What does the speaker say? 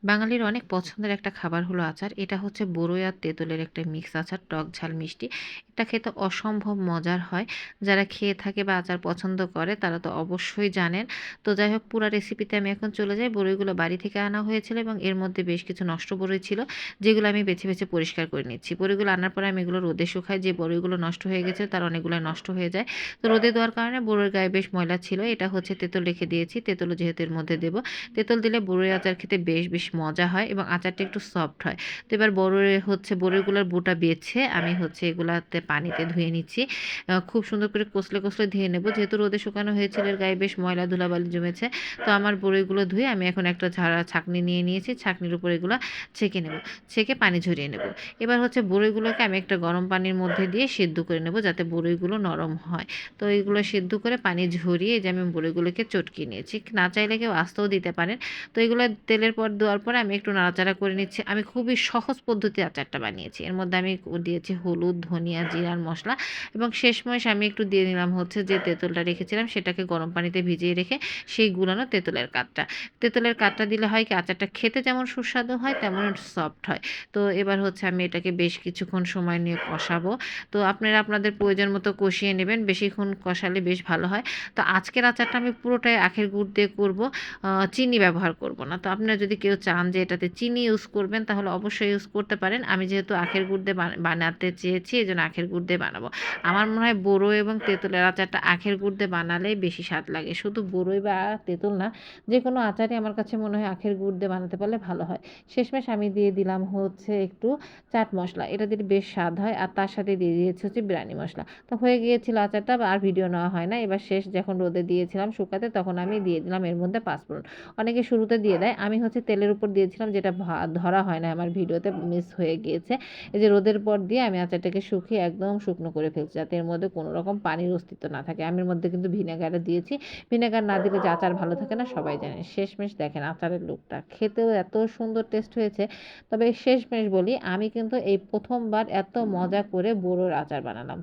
বাঙালির অনেক পছন্দের একটা খাবার হলো আচার। এটা হচ্ছে বরই আর তেঁতুলের একটা মিক্স আচার, টক ঝাল মিষ্টি। এটা খেতে অসম্ভব মজার হয়। যারা খেয়ে থাকে বা আচার পছন্দ করে তারা তো অবশ্যই জানেন। তো যাই হোক পুরা রেসিপিতে আমি এখন চলে যাই। বরইগুলো বাড়ি থেকে আনা হয়েছিল এবং এর মধ্যে বেশ কিছু নষ্ট বরই ছিল, যেগুলো আমি বেছে, বেছে পরিষ্কার করে নিচ্ছি। বরইগুলো আনার পরে আমি এগুলো রোদে শুকাই। যে বরইগুলো নষ্ট হয়ে গেছে তার অনেকগুলাই নষ্ট হয়ে যায়। তো রোদে দেওয়ার কারণে বরইয়ের গায়ে বেশ ময়লা ছিল। এটা হচ্ছে তেঁতুল রেখে দিয়েছি। তেঁতুলও যেহেতু এর মধ্যে দেব। তেঁতুল দিলে বরই আচার খেতে বেশ মজা হয় এবং আচারটা একটু সফট হয়। তো এবার বরইগুলোর বোটা বেছে আমি হচ্ছে এগুলাতে পানিতে ধুয়ে নিচ্ছি। খুব সুন্দর করে কষলে, কষলে ধুয়ে নেব। যেহেতু রোদে শুকানো হয়েছিল এর গায়ে বেশ ময়লা ধুলাবালি জমেছে। তো আমার বরইগুলো ধুয়ে আমি এখন একটা ছাঁকনি নিয়ে নিয়েছি। ছাঁকনির উপর এগুলা ছেঁকে নেব। ছেঁকে পানি ঝরিয়ে নেব। এবার হচ্ছে বরইগুলোকে আমি একটা গরম পানির মধ্যে দিয়ে সিদ্ধ করে নেব যাতে বরইগুলো নরম হয়। তো এইগুলো সিদ্ধ করে পানি ঝরিয়ে এই যে আমি বরইগুলোকে চটকিয়ে নিয়েছি। না চাইলে কেউ আস্তেও দিতে পারেন। তো এগুলো তেলের পর দেওয়ার পরে আমি একটু নাড়াচাড়া করে নিচ্ছি। আমি খুবই সহজ পদ্ধতিতে আচারটা বানিয়েছি। এর মধ্যে আমি দিয়েছি হলুদ, ধনিয়া, জিরার মসলা এবং শেষমেশ আমি একটু দিয়ে দিলাম হচ্ছে যে তেঁতুলটা রেখেছিলাম সেটাকে গরম পানিতে ভিজিয়ে রেখে সেই গুলানো তেঁতুলের কাঠটা। তেঁতুলের কাঠটা দিলে হয় কি আচারটা খেতে যেমন সুস্বাদু হয় তেমন সফট হয়। তো এবার হচ্ছে আমি এটাকে বেশ কিছুক্ষণ সময় নিয়ে কষাবো। তো আপনারা আপনাদের প্রয়োজন মতো কষিয়ে নেবেন। বেশিক্ষণ কষালে বেশ ভালো হয়। তো আজকের আচারটা আমি পুরোটাই আখের গুড় দিয়ে করব। চিনি ব্যবহার করব না। তো আপনারা যদি কেউ চান যে এটাতে চিনি ইউজ করবেন তাহলে অবশ্যই ইউজ করতে পারেন। আমি যেহেতু আখের গুড় দিয়ে বানাতে চেয়েছি এজন্য আখের গুড় দিয়ে বানাবো। আমার মনে হয় বড়ই এবং তেঁতুলের আচারটা আখের গুড় দিয়ে বানালেই বেশি স্বাদ লাগে। শুধু বড়ই বা তেঁতুল না, যেকোনো আচারই আমার কাছে মনে হয় আখের গুড় দিয়ে বানাতে পারলে ভালো হয়। শেষমেশ আমি দিয়ে দিলাম হচ্ছে একটু চাট মসলা। এটা দিলে বেশ স্বাদ হয় আর তার সাথে দিয়ে দিয়েছি হচ্ছে বিরিয়ানি মসলা। তো হয়ে গিয়েছিল আচারটা আর ভিডিও নেওয়া হয় না। এবার শেষ যখন রোদে দিয়েছিলাম শুকাতে তখন আমি দিয়ে দিলাম এর মধ্যে পাঁচফোড়ন। অনেকে শুরুতে দিয়ে দেয়। আমি হচ্ছে তেলের উপর দিয়েছিলাম যেটা ধরা হয় না আমার ভিডিওতে মিস হয়ে গিয়েছে। এই যে রোদের পর দিয়ে আমি আচারটাকে শুকিয়ে একদম শুকনো করে ফেলছি যাতে এর মধ্যে কোনো রকম পানির অস্তিত্ব না থাকে। আমি এর মধ্যে কিন্তু ভিনেগারও দিয়েছি। ভিনেগার না দিলে যে আচার ভালো থাকে না সবাই জানে। শেষমেশ দেখেন আচারের লুকটা। খেতেও এত সুন্দর টেস্ট হয়েছে। তবে শেষমেশ বলি আমি কিন্তু এই ১ম বার এত মজা করে বড়ুইর আচার বানালাম।